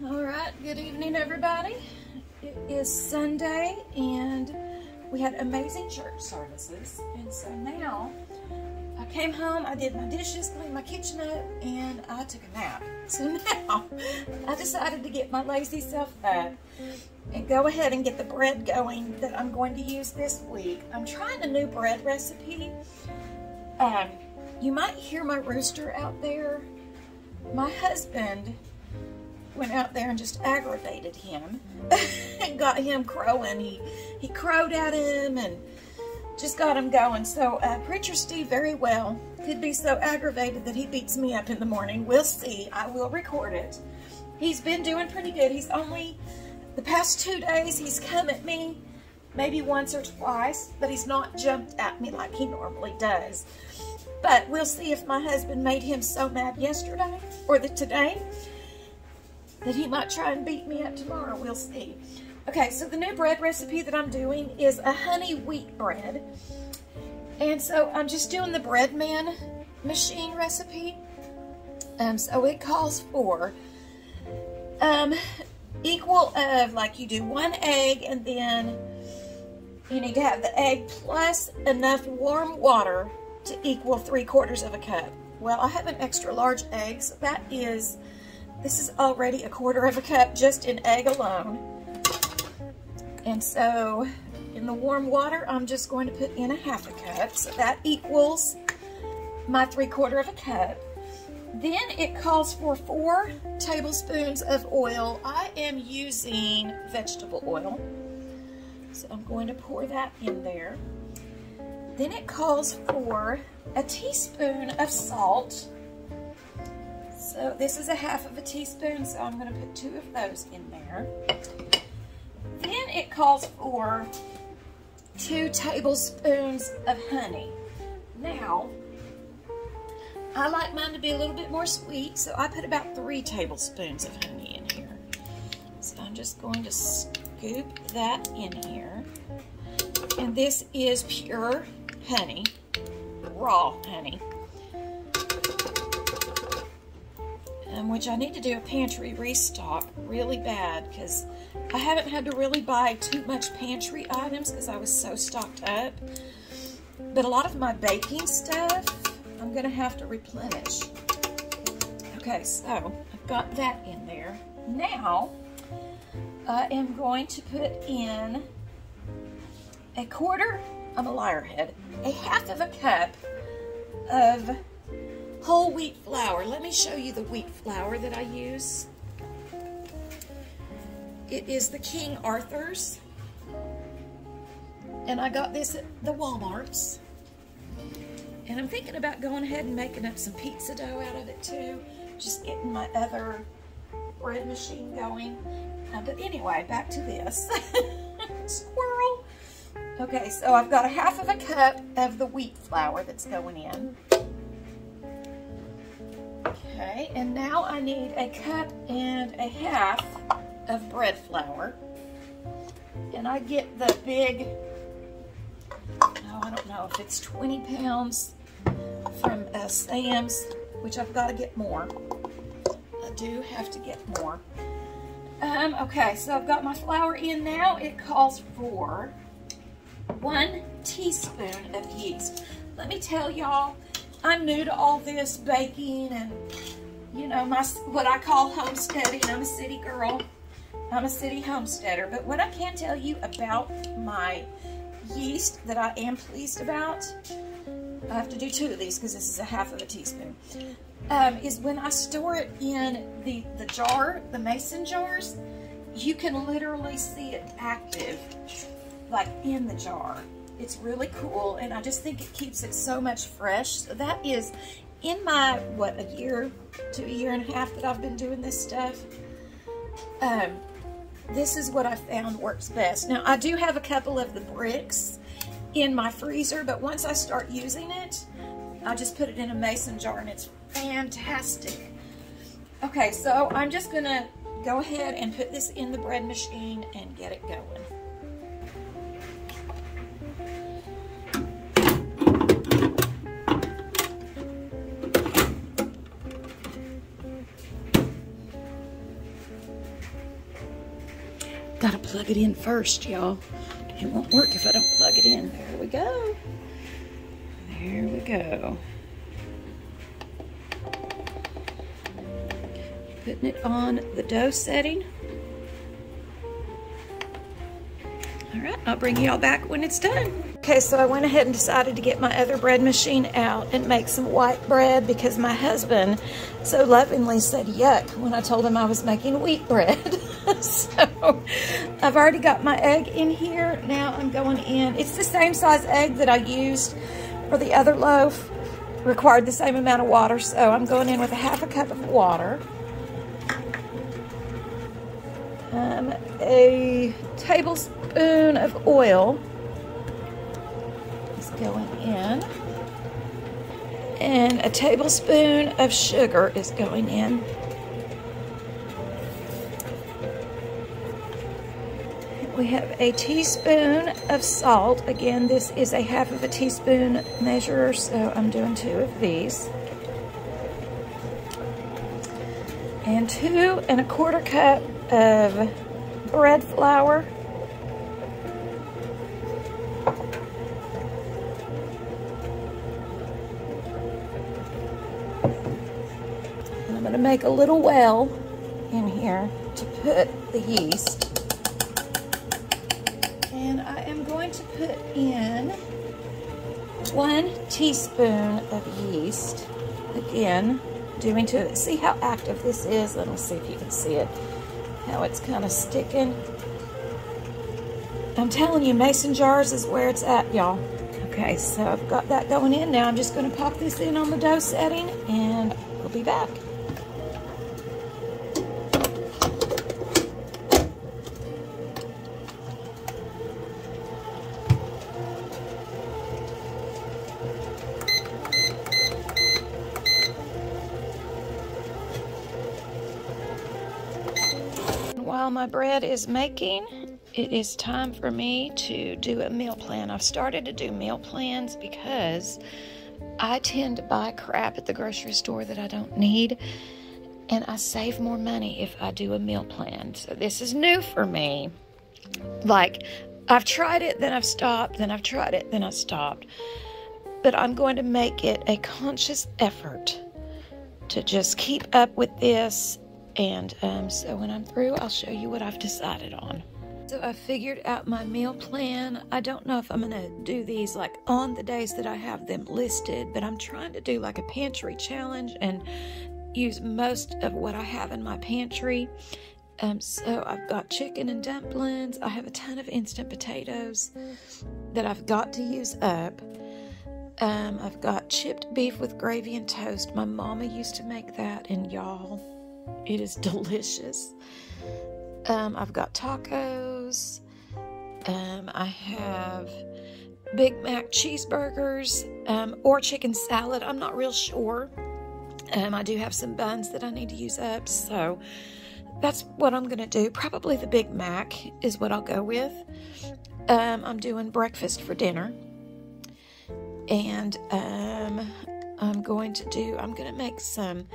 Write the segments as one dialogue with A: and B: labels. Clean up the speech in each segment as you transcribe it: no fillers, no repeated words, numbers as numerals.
A: All right, good evening, everybody. It is Sunday, and we had amazing church services. And so now I came home, I did my dishes, cleaned my kitchen up, and I took a nap. So now I decided to get my lazy self up and go ahead and get the bread going that I'm going to use this week. I'm trying a new bread recipe. You might hear my rooster out there. My husband went out there and just aggravated him and got him crowing. He crowed at him and just got him going. So Preacher Steve very well could be so aggravated that he beats me up in the morning. We'll see. I will record it. He's been doing pretty good. He's only, the past 2 days, he's come at me maybe once or twice, but he's not jumped at me like he normally does. But we'll see if my husband made him so mad yesterday or today that he might try and beat me up tomorrow. We'll see. Okay, so the new bread recipe that I'm doing is a honey wheat bread. And so I'm just doing the Breadman machine recipe. So it calls for equal of, like, you do 1 egg, and then you need to have the egg plus enough warm water to equal 3/4 of a cup. Well, I have an extra large egg, so this is already 1/4 of a cup just in egg alone. And so in the warm water, I'm just going to put in 1/2 cup, so that equals my 3/4 of a cup. Then it calls for 4 tablespoons of oil. I am using vegetable oil, so I'm going to pour that in there. Then it calls for a teaspoon of salt. So this is 1/2 teaspoon, so I'm going to put 2 of those in there. Then it calls for 2 tablespoons of honey. Now, I like mine to be a little bit more sweet, so I put about 3 tablespoons of honey in here. So I'm just going to scoop that in here. And this is pure honey, raw honey. Which I need to do a pantry restock really bad, because I haven't had to really buy too much pantry items because I was so stocked up. But a lot of my baking stuff, I'm going to have to replenish. Okay, so I've got that in there. Now, I am going to put in 1/4, I'm a liar head, 1/2 cup of whole wheat flour. Let me show you the wheat flour that I use. It is the King Arthur's, and I got this at the Walmarts. And I'm thinking about going ahead and making up some pizza dough out of it too, just getting my other bread machine going. But anyway, back to this. Squirrel. Okay, so I've got 1/2 cup of the wheat flour that's going in. Okay, and now I need 1 1/2 cups of bread flour. And I get the big, oh, I don't know if it's 20 pounds from Sam's, which I've got to get more. I do have to get more. Okay, so I've got my flour in now. It calls for 1 teaspoon of yeast. Let me tell y'all, I'm new to all this baking and, you know, what I call homesteading. I'm a city girl. I'm a city homesteader. But what I can tell you about my yeast that I am pleased about, I have to do 2 of these because this is 1/2 teaspoon, is when I store it in the jar, the mason jars, you can literally see it active, like in the jar. It's really cool, and I just think it keeps it so much fresh. So that is in my, what, a year to a year and a half that I've been doing this stuff. This is what I found works best. Now, I do have a couple of the bricks in my freezer, but once I start using it, I just put it in a mason jar, and it's fantastic. Okay, so I'm just gonna go ahead and put this in the bread machine and get it going. gotta plug it in first, y'all. It won't work if I don't plug it in. There we go. There we go. Putting it on the dough setting. All right, I'll bring y'all back when it's done. Okay, so I went ahead and decided to get my other bread machine out and make some white bread because my husband so lovingly said yuck when I told him I was making wheat bread. So I've already got my egg in here. Now I'm going in. It's the same size egg that I used for the other loaf. Required the same amount of water, so I'm going in with a half a cup of water. A tablespoon of oil is going in, and a tablespoon of sugar is going in. We have a teaspoon of salt. Again, this is a half of a teaspoon measure, so I'm doing 2 of these. And 2 1/4 cup of bread flour. And I'm going to make a little well in here to put the yeast. And I am going to put in 1 teaspoon of yeast. Again, doing to it. See how active this is? Let me see if you can see it. How it's kind of sticking. I'm telling you, mason jars is where it's at, y'all. Okay, so I've got that going in. Now I'm just going to pop this in on the dough setting, and we'll be back. While my bread is making, it is time for me to do a meal plan. I've started to do meal plans because I tend to buy crap at the grocery store that I don't need, and I save more money if I do a meal plan. So this is new for me. Like, I've tried it, then I've stopped, then I've tried it, then I stopped. But I'm going to make it a conscious effort to just keep up with this. And so when I'm through, I'll show you what I've decided on. So I figured out my meal plan. I don't know if I'm gonna do these like on the days that I have them listed, but I'm trying to do like a pantry challenge and use most of what I have in my pantry. So I've got chicken and dumplings. I have a ton of instant potatoes that I've got to use up. I've got chipped beef with gravy and toast. My mama used to make that, and y'all, it is delicious. I've got tacos. I have Big Mac cheeseburgers or chicken salad. I'm not real sure. I do have some buns that I need to use up, so that's what I'm going to do. Probably the Big Mac is what I'll go with. I'm doing breakfast for dinner. And I'm going to make some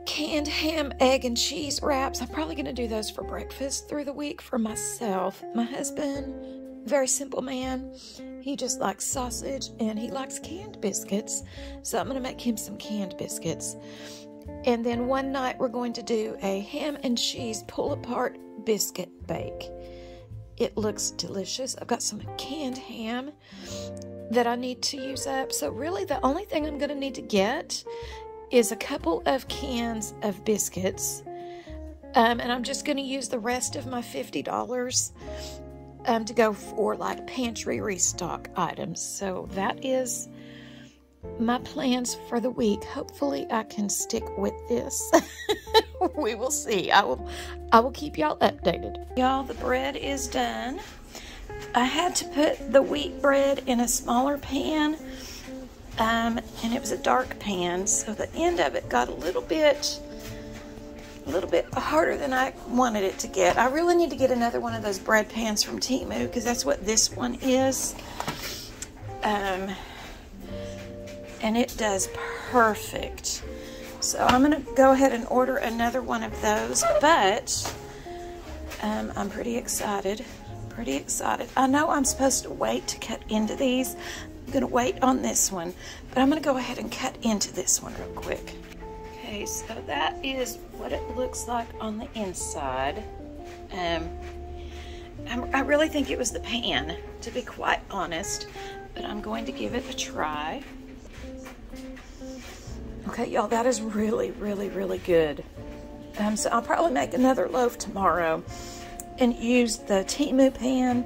A: canned ham, egg, and cheese wraps. I'm probably going to do those for breakfast through the week for myself. My husband, very simple man. He just likes sausage, and he likes canned biscuits. So I'm going to make him some canned biscuits. And then one night we're going to do a ham and cheese pull-apart biscuit bake. It looks delicious. I've got some canned ham that I need to use up. So really the only thing I'm going to need to get is a couple of cans of biscuits. And I'm just going to use the rest of my $50 to go for like pantry restock items. So that is my plans for the week. Hopefully I can stick with this. We will see. I will keep y'all updated. Y'all, the bread is done. I had to put the wheat bread in a smaller pan, and it was a dark pan, so the end of it got a little bit harder than I wanted it to get. I really need to get another one of those bread pans from Temu, because that's what this one is. And it does perfect. So I'm going to go ahead and order another one of those, but I'm pretty excited. Pretty excited. I know I'm supposed to wait to cut into these. I'm going to wait on this one, but I'm going to go ahead and cut into this one real quick. Okay, so that is what it looks like on the inside. I really think it was the pan, to be quite honest, but I'm going to give it a try. Okay, y'all, that is really, really, really good. So I'll probably make another loaf tomorrow and use the Temu pan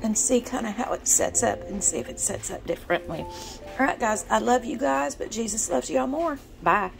A: and see kind of how it sets up and see if it sets up differently. All right, guys, I love you guys, but Jesus loves y'all more. Bye.